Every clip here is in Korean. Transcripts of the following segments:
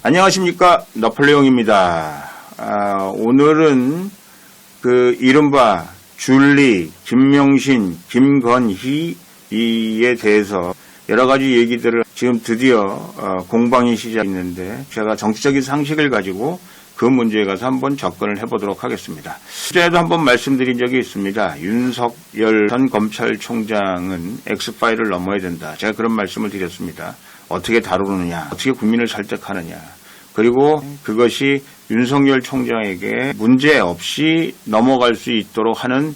안녕하십니까, 너플레옹입니다. 오늘은 이른바 줄리, 김명신, 김건희에 대해서 여러 가지 얘기들을 지금 드디어 공방이 시작했는데 제가 정치적인 상식을 가지고 그 문제에 가서 한번 접근을 해보도록 하겠습니다. 전에도 한번 말씀드린 적이 있습니다. 윤석열 전 검찰총장은 엑스파일을 넘어야 된다. 제가 그런 말씀을 드렸습니다. 어떻게 다루느냐, 어떻게 국민을 설득하느냐, 그리고 그것이 윤석열 총장에게 문제 없이 넘어갈 수 있도록 하는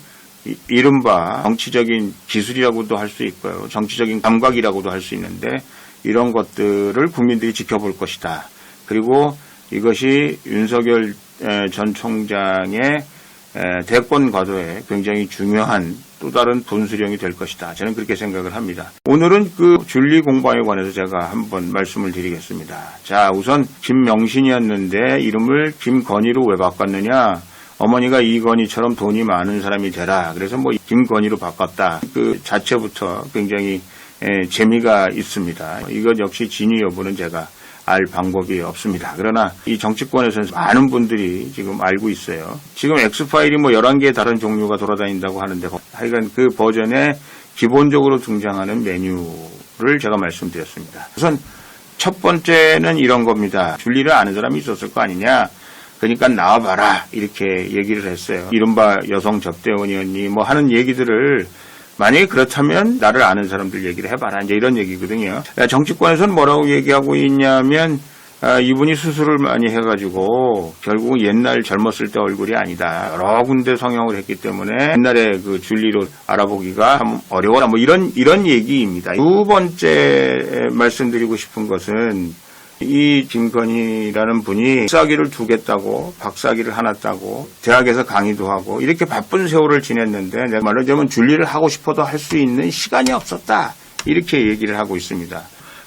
이른바 정치적인 기술이라고도 할 수 있고요. 정치적인 감각이라고도 할 수 있는데 이런 것들을 국민들이 지켜볼 것이다. 그리고 이것이 윤석열 전 총장의 대권 과도에 굉장히 중요한 또 다른 분수령이 될 것이다. 저는 그렇게 생각을 합니다. 오늘은 줄리 공방에 관해서 제가 한번 말씀을 드리겠습니다. 자, 우선 김명신이었는데 이름을 김건희로 왜 바꿨느냐? 어머니가 이건희처럼 돈이 많은 사람이 되라. 그래서 김건희로 바꿨다. 그 자체부터 굉장히 재미가 있습니다. 이것 역시 진위 여부는 제가 알 방법이 없습니다. 그러나 이 정치권에서는 많은 분들이 지금 알고 있어요. 지금 X파일이 11개의 다른 종류가 돌아다닌다고 하는데 하여간 그 버전에 기본적으로 등장하는 메뉴를 제가 말씀드렸습니다. 우선 첫 번째는 이런 겁니다. 줄리를 아는 사람이 있었을 거 아니냐. 그러니까 나와봐라 이렇게 얘기를 했어요. 이른바 여성 접대원이었니 하는 얘기들을 만약에 그렇다면 나를 아는 사람들 얘기를 해봐라. 이제 이런 얘기거든요. 정치권에서는 뭐라고 얘기하고 있냐면 이분이 수술을 많이 해가지고 결국은 옛날 젊었을 때 얼굴이 아니다. 여러 군데 성형을 했기 때문에 옛날에 그 줄리로 알아보기가 참 어려워라. 이런 얘기입니다. 두 번째 말씀드리고 싶은 것은 이 김건희라는 분이 박사학위를 두겠다고 박사학위를 하나 따고 대학에서 강의도 하고 이렇게 바쁜 세월을 지냈는데 내가 말하자면 줄리를 하고 싶어도 할 수 있는 시간이 없었다. 이렇게 얘기를 하고 있습니다.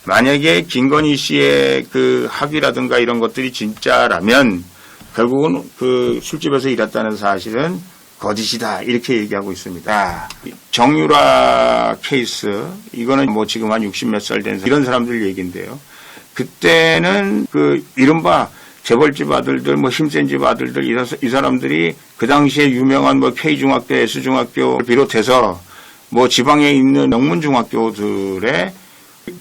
만약에 김건희 씨의 그 학위라든가 이런 것들이 진짜라면 결국은 그 술집에서 일했다는 사실은 거짓이다. 이렇게 얘기하고 있습니다. 정유라 케이스, 이거는 지금 한 60 몇 살 된 이런 사람들 얘기인데요. 그때는 이른바 재벌집 아들들, 힘센 집 아들들, 이 사람들이 그 당시에 유명한 K중학교, S중학교 비롯해서 지방에 있는 명문중학교들의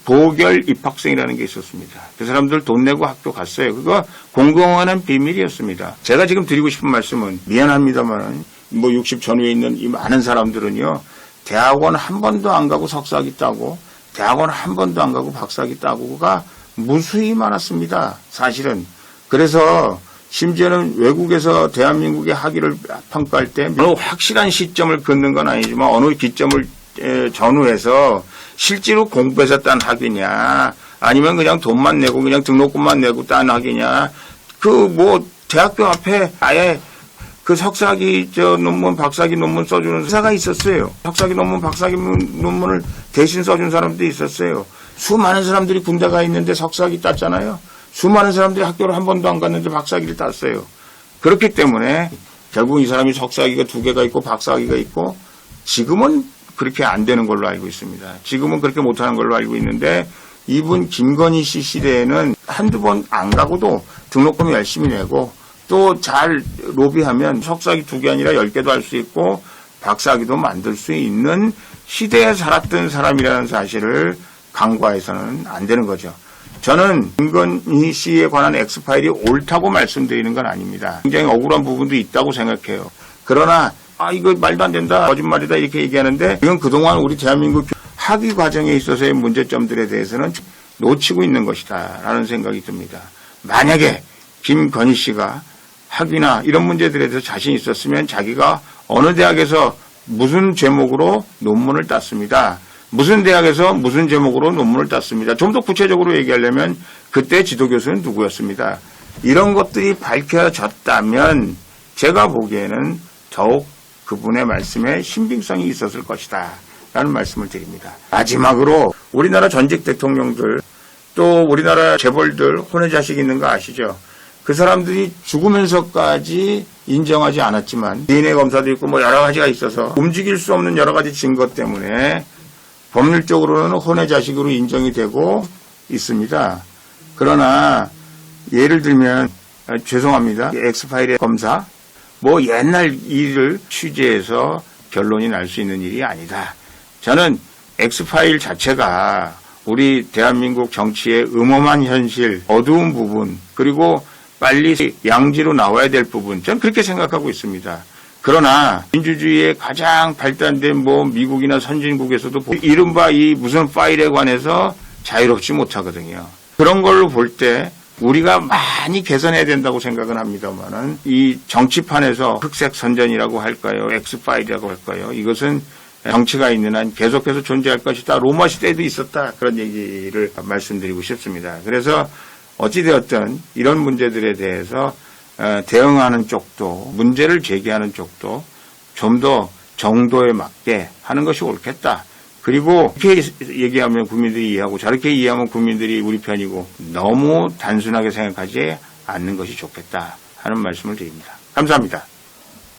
보결 입학생이라는 게 있었습니다. 그 사람들 돈 내고 학교 갔어요. 그거 공공연한 비밀이었습니다. 제가 지금 드리고 싶은 말씀은 미안합니다만 60 전후에 있는 이 많은 사람들은요. 대학원 한 번도 안 가고 석사학위 따고 대학원 한 번도 안 가고 박사학위 따고가 무수히 많았습니다. 사실은. 그래서 심지어는 외국에서 대한민국의 학위를 평가할 때 어느 확실한 시점을 긋는 건 아니지만 어느 기점을 전후해서 실제로 공부해서 딴 학위냐 아니면 그냥 돈만 내고 그냥 등록금만 내고 딴 학위냐 대학교 앞에 아예 그 석사학위 논문, 박사학위 논문 써주는 회사가 있었어요. 석사학위 논문, 박사학위 논문을 대신 써준 사람도 있었어요. 수많은 사람들이 군대 가 있는데 석사학위 땄잖아요. 수많은 사람들이 학교를 한 번도 안 갔는데 박사학위를 땄어요. 그렇기 때문에 결국 이 사람이 석사학위가 2개가 있고 박사학위가 있고 지금은 그렇게 안 되는 걸로 알고 있습니다. 지금은 그렇게 못하는 걸로 알고 있는데 이분 김건희 씨 시대에는 한두 번 안 가고도 등록금 열심히 내고 또 잘 로비하면 석사학위 2개 아니라 10개도 할 수 있고 박사학위도 만들 수 있는 시대에 살았던 사람이라는 사실을 간과해서는 안 되는 거죠. 저는 김건희 씨에 관한 X파일이 옳다고 말씀드리는 건 아닙니다. 굉장히 억울한 부분도 있다고 생각해요. 그러나 이거 말도 안 된다, 거짓말이다 이렇게 얘기하는데 이건 그동안 우리 대한민국 학위 과정에 있어서의 문제점들에 대해서는 놓치고 있는 것이다 라는 생각이 듭니다. 만약에 김건희 씨가 학위나 이런 문제들에 대해서 자신 있었으면 자기가 어느 대학에서 무슨 제목으로 논문을 땄습니다. 무슨 대학에서 무슨 제목으로 논문을 땄습니다. 좀 더 구체적으로 얘기하려면 그때 지도교수는 누구였습니다. 이런 것들이 밝혀졌다면 제가 보기에는 더욱 그분의 말씀에 신빙성이 있었을 것이다 라는 말씀을 드립니다. 마지막으로 우리나라 전직 대통령들 또 우리나라 재벌들 혼의 자식 있는 거 아시죠? 그 사람들이 죽으면서까지 인정하지 않았지만 DNA 검사도 있고 여러 가지가 있어서 움직일 수 없는 여러 가지 증거 때문에 법률적으로는 혼의 자식으로 인정이 되고 있습니다. 그러나 예를 들면 죄송합니다. 엑스파일의 검사 뭐 옛날 일을 취재해서 결론이 날 수 있는 일이 아니다. 저는 엑스파일 자체가 우리 대한민국 정치의 음험한 현실, 어두운 부분, 그리고 빨리 양지로 나와야 될 부분, 저는 그렇게 생각하고 있습니다. 그러나 민주주의의 가장 발달된 뭐 미국이나 선진국에서도 이른바 이 무슨 파일에 관해서 자유롭지 못하거든요. 그런 걸로 볼 때 우리가 많이 개선해야 된다고 생각은 합니다만은 이 정치판에서 흑색 선전이라고 할까요? 엑스파일이라고 할까요? 이것은 정치가 있는 한 계속해서 존재할 것이다. 로마 시대에도 있었다. 그런 얘기를 말씀드리고 싶습니다. 그래서 어찌되었든 이런 문제들에 대해서 대응하는 쪽도 문제를 제기하는 쪽도 좀 더 정도에 맞게 하는 것이 옳겠다. 그리고 이렇게 얘기하면 국민들이 이해하고 저렇게 이해하면 국민들이 우리 편이고 너무 단순하게 생각하지 않는 것이 좋겠다 하는 말씀을 드립니다. 감사합니다.